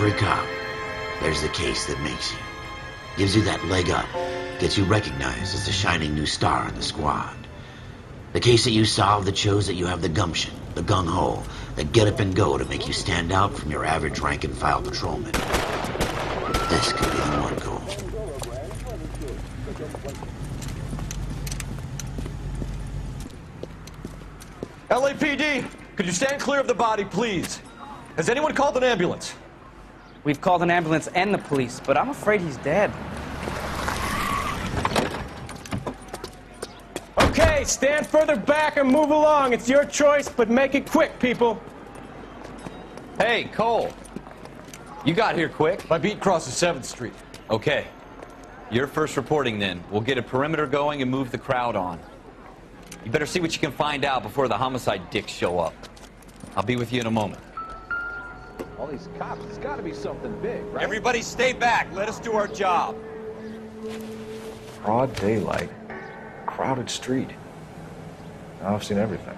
every cop, there's the case that makes you. Gives you that leg up, gets you recognized as the shining new star in the squad. The case that you solve that shows that you have the gumption, the gung-ho, the get up and go to make you stand out from your average rank-and-file patrolman. This could be the one, Cole. LAPD, could you stand clear of the body, please? Has anyone called an ambulance? We've called an ambulance and the police, but I'm afraid he's dead. Okay, stand further back and move along. It's your choice, but make it quick, people. Hey, Cole. You got here quick. My beat crosses 7th Street. Okay. You're first reporting then. We'll get a perimeter going and move the crowd on. You better see what you can find out before the homicide dicks show up. I'll be with you in a moment. All these cops, it's got to be something big, right? Everybody stay back. Let us do our job. Broad daylight. Crowded street. Now I've seen everything.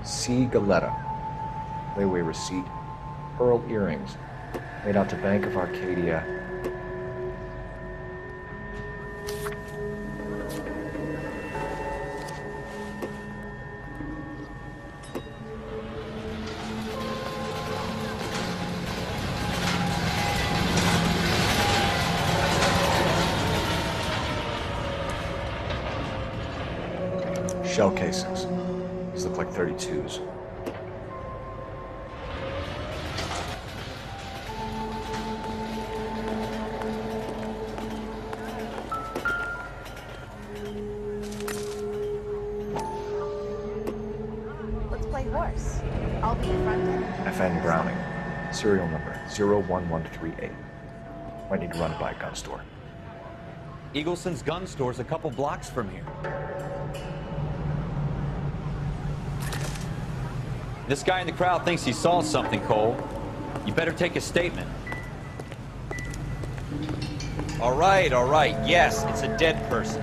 C. Galetta. Layaway receipt. Pearl earrings. Made out to Bank of Arcadia. Shell casings. These look like 32s. Let's play horse. I'll be in front end. FN Browning. Serial number 01138. Might need to run it by a gun store. Eagleson's gun store's a couple blocks from here. This guy in the crowd thinks he saw something, Cole. You better take a statement. All right. Yes, it's a dead person.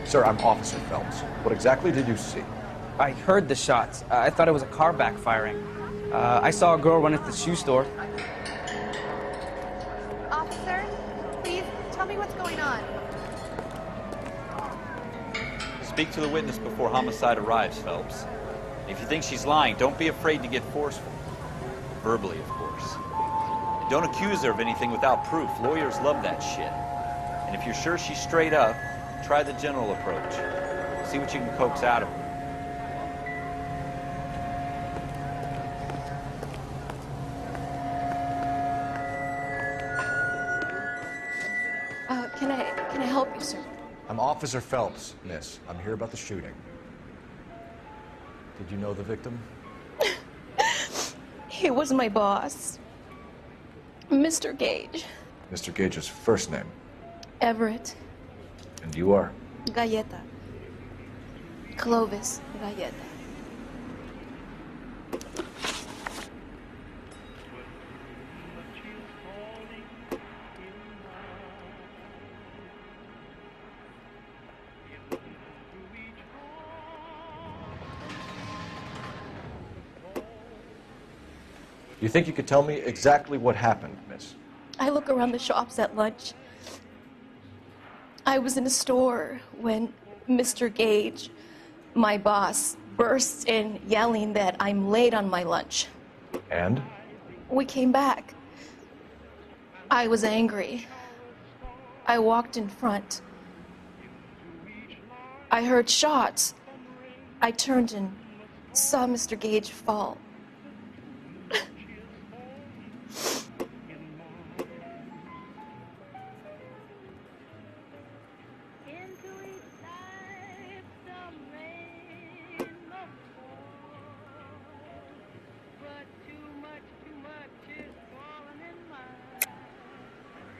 Sir, I'm Officer Phelps. What exactly did you see? I heard the shots. I thought it was a car backfiring. I saw a girl run into the shoe store. Officer, please tell me what's going on. Speak to the witness before homicide arrives, Phelps. If you think she's lying, don't be afraid to get forceful. Verbally, of course. And don't accuse her of anything without proof. Lawyers love that shit. And if you're sure she's straight up, try the general approach. See what you can coax out of her. Can I help you, sir? I'm Officer Phelps, miss. I'm here about the shooting. Did you know the victim? He was my boss, Mr. Gage. Mr. Gage's first name. Everett. And you are? Galleta. Clovis Galleta. You think you could tell me exactly what happened, miss? I look around the shops at lunch. I was in a store when Mr. Gage, my boss, bursts in yelling that I'm late on my lunch. And? We came back. I was angry. I walked in front. I heard shots. I turned and saw Mr. Gage fall.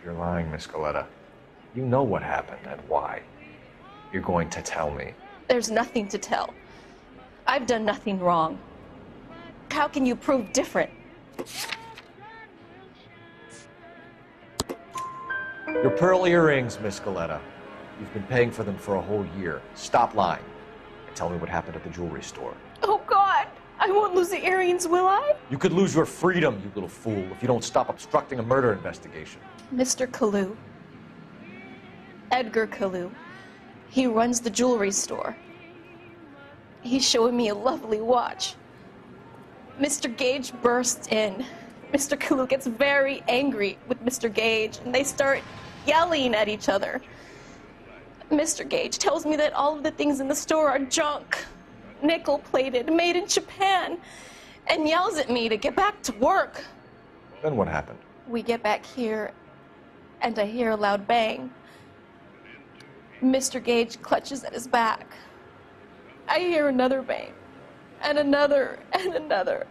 You're lying, Miss Galetta. You know what happened and why. You're going to tell me. There's nothing to tell. I've done nothing wrong. How can you prove different? Your pearl earrings, Miss Galetta. You've been paying for them for a whole year. Stop lying and tell me what happened at the jewelry store. Oh, God. I won't lose the earrings, will I? You could lose your freedom, you little fool, if you don't stop obstructing a murder investigation. Mr. Kalu. Edgar Kalu. He runs the jewelry store. He's showing me a lovely watch. Mr. Gage bursts in. Mr. Kalu gets very angry with Mr. Gage, and they start yelling at each other. Mr. Gage tells me that all of the things in the store are junk, nickel-plated, made in Japan, and yells at me to get back to work. Then what happened? We get back here, and I hear a loud bang. Mr. Gage clutches at his back. I hear another bang, and another, and another.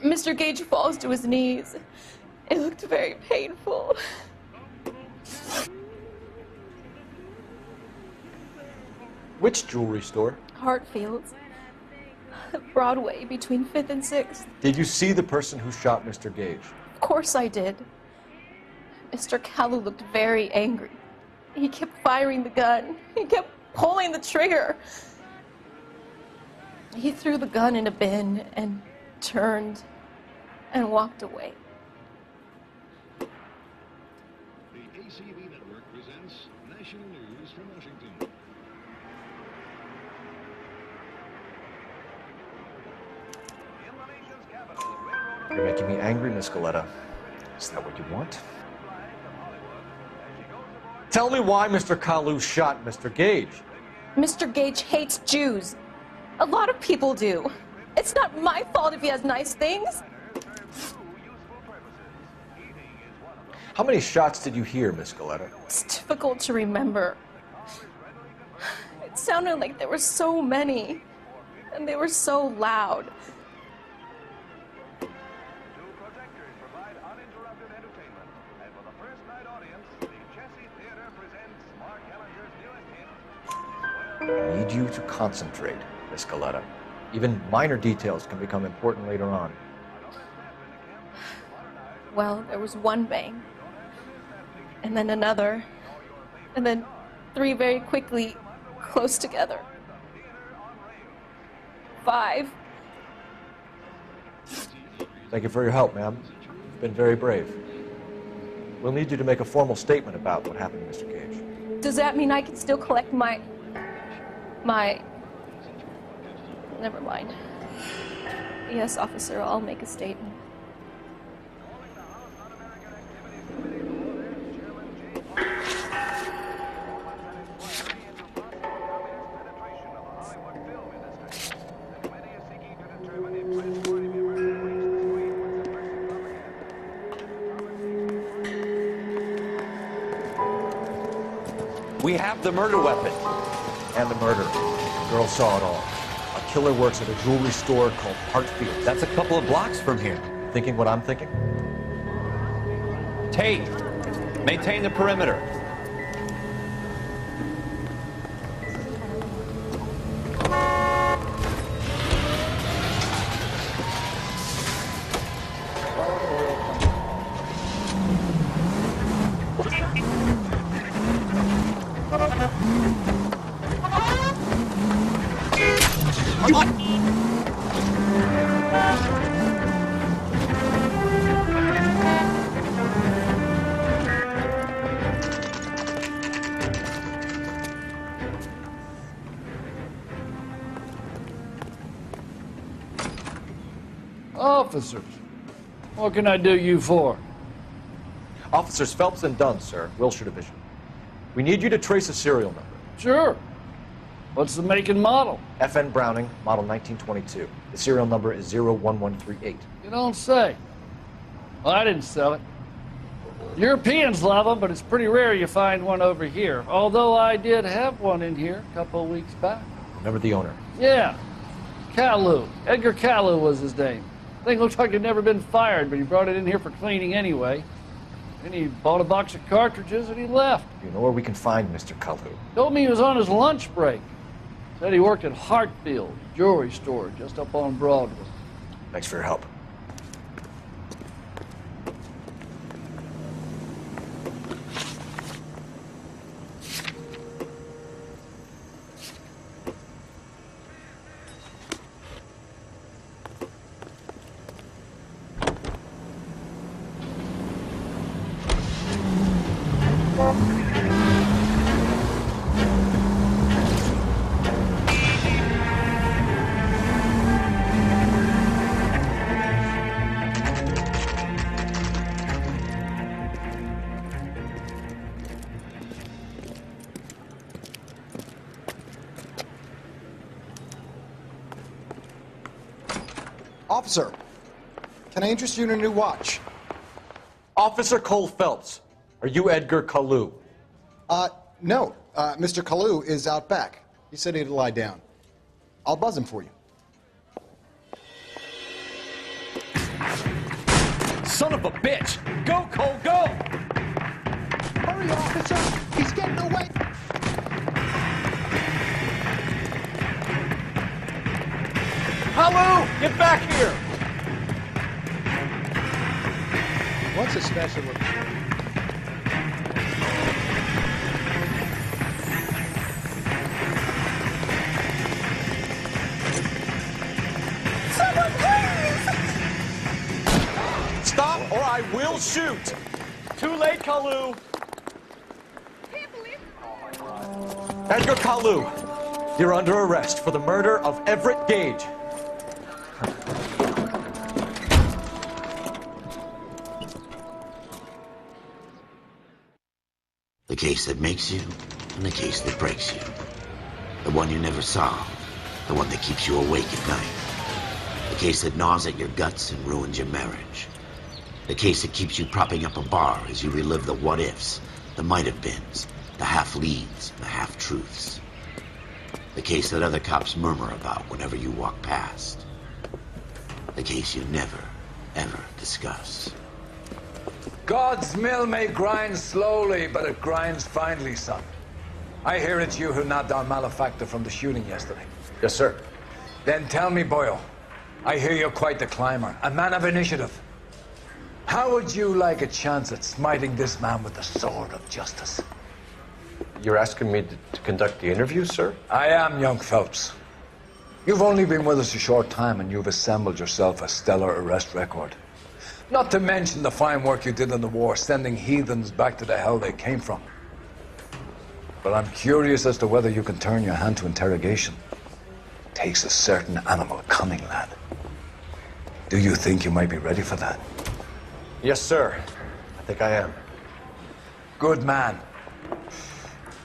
Mr. Gage falls to his knees. It looked very painful. Which jewelry store? Hartfield's. Broadway, between 5th and 6th. Did you see the person who shot Mr. Gage? Of course I did. Mr. Kalu looked very angry. He kept firing the gun. He kept pulling the trigger. He threw the gun in a bin and turned and walked away. The ACB Network presents National News from Washington. You're making me angry, Miss Galetta. Is that what you want? Tell me why Mr. Kalu shot Mr. Gage. Mr. Gage hates Jews. A lot of people do. It's not my fault if he has nice things. How many shots did you hear, Miss Galetta? It's difficult to remember. It sounded like there were so many, and they were so loud. I need you to concentrate, Miss Galetta. Even minor details can become important later on. Well, there was one bang, and then another, and then 3 very quickly, close together. 5. Thank you for your help, ma'am. You've been very brave. We'll need you to make a formal statement about what happened to Mr. Gage. Does that mean I can still collect my... Never mind. Yes, officer, I'll make a statement. We have the murder weapon. And the murder. The girl saw it all. A killer works at a jewelry store called Hartfield. That's a couple of blocks from here. Thinking what I'm thinking? Tate, maintain the perimeter. Officers, what can I do you for? Officers Phelps and Dunn, sir, Wilshire Division. We need you to trace a serial number. Sure. What's the make and model? FN Browning, model 1922. The serial number is 01138. You don't say. Well, I didn't sell it. Europeans love them, but it's pretty rare you find one over here. Although I did have one in here a couple of weeks back. Remember the owner? Yeah. Kalu. Edgar Kalu was his name. Thing looked like it'd never been fired, but he brought it in here for cleaning anyway. Then he bought a box of cartridges and he left. You know where we can find Mr. Kalu? Told me he was on his lunch break. Said he worked at Hartfield, jewelry store just up on Broadway. Thanks for your help. Officer, can I interest you in a new watch? Officer Cole Phelps, are you Edgar Kalu? No. Mr. Kalu is out back. He said he'd lie down. I'll buzz him for you. Son of a bitch! Go, Cole, go! Hurry, officer! He's getting away! Kalu, get back here! What's a special? Someone, please! Stop or I will shoot! Too late, Kalu! Edgar Kalu, you're under arrest for the murder of Everett Gage. The case that makes you, and the case that breaks you. The one you never solve, the one that keeps you awake at night. The case that gnaws at your guts and ruins your marriage. The case that keeps you propping up a bar as you relive the what-ifs, the might-have-beens, the half-leads, the half-truths. The case that other cops murmur about whenever you walk past. The case you never, ever discuss. God's mill may grind slowly, but it grinds finely, son. I hear it's you who nabbed our malefactor from the shooting yesterday. Yes, sir. Then tell me, Boyle, I hear you're quite the climber, a man of initiative. How would you like a chance at smiting this man with the sword of justice? You're asking me to conduct the interview, sir? I am, young Phelps. You've only been with us a short time, and you've assembled yourself a stellar arrest record. Not to mention the fine work you did in the war, sending heathens back to the hell they came from. But I'm curious as to whether you can turn your hand to interrogation. It takes a certain animal cunning, lad. Do you think you might be ready for that? Yes, sir. I think I am. Good man.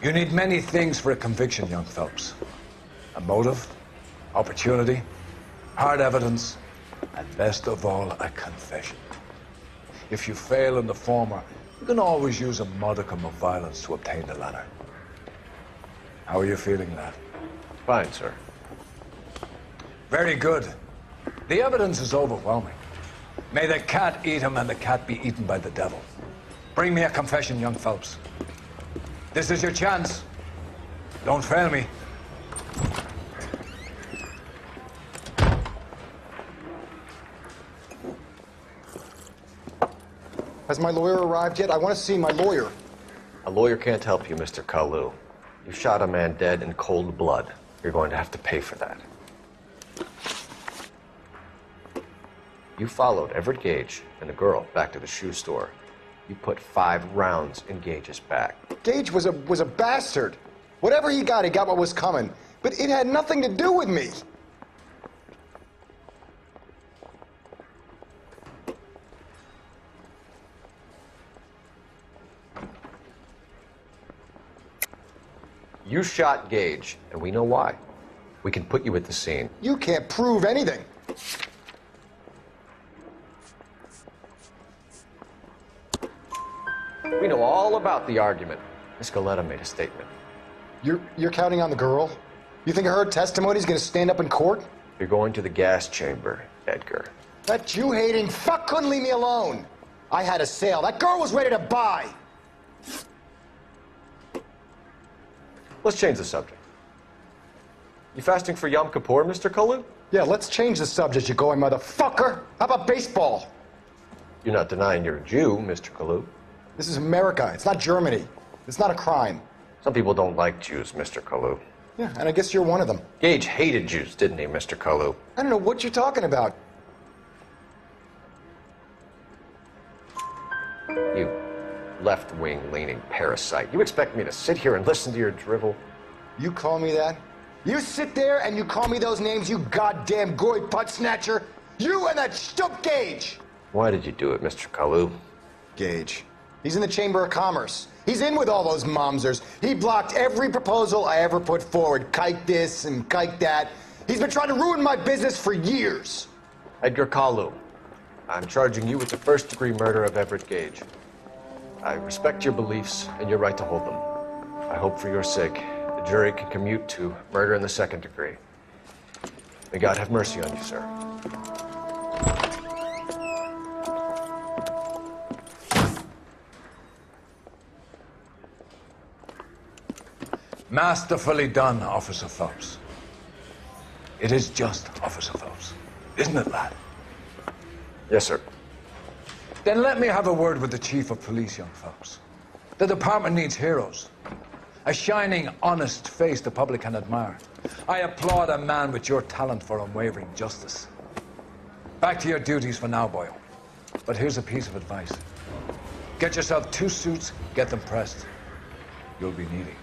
You need many things for a conviction, young Phelps. A motive, opportunity, hard evidence, and best of all, a confession. If you fail in the former, you can always use a modicum of violence to obtain the latter. How are you feeling, lad? Fine, sir. Very good. The evidence is overwhelming. May the cat eat him and the cat be eaten by the devil. Bring me a confession, young Phelps. This is your chance. Don't fail me. Has my lawyer arrived yet? I want to see my lawyer. A lawyer can't help you, Mr. Kalu. You shot a man dead in cold blood. You're going to have to pay for that. You followed Everett Gage and the girl back to the shoe store. You put 5 rounds in Gage's back. Gage was a bastard. Whatever he got what was coming. But it had nothing to do with me. You shot Gage, and we know why. We can put you at the scene. You can't prove anything. We know all about the argument. Miss Goleta made a statement. You're counting on the girl? You think her testimony is going to stand up in court? You're going to the gas chamber, Edgar. That Jew-hating fuck couldn't leave me alone. I had a sale. That girl was ready to buy. Let's change the subject. You fasting for Yom Kippur, Mr. Kalu? Yeah, let's change the subject, you going motherfucker. How about baseball? You're not denying you're a Jew, Mr. Kalu. This is America. It's not Germany. It's not a crime. Some people don't like Jews, Mr. Kalu. Yeah, and I guess you're one of them. Gage hated Jews, didn't he, Mr. Kalu? I don't know what you're talking about. You left-wing leaning parasite. You expect me to sit here and listen to your drivel? You call me that? You sit there and you call me those names, you goddamn goy butt snatcher? You and that stup Gage! Why did you do it, Mr. Kalu? Gage. He's in the Chamber of Commerce. He's in with all those momsers. He blocked every proposal I ever put forward. Kike this and kike that. He's been trying to ruin my business for years. Edgar Kalu, I'm charging you with the first-degree murder of Everett Gage. I respect your beliefs and your right to hold them. I hope for your sake the jury can commute to murder in the second degree. May God have mercy on you, sir. Masterfully done, Officer Phelps. It is just, Officer Phelps. Isn't it, lad? Yes, sir. Then let me have a word with the Chief of Police, young Phelps. The department needs heroes. A shining, honest face the public can admire. I applaud a man with your talent for unwavering justice. Back to your duties for now, boy. But here's a piece of advice. Get yourself 2 suits, get them pressed. You'll be needing them.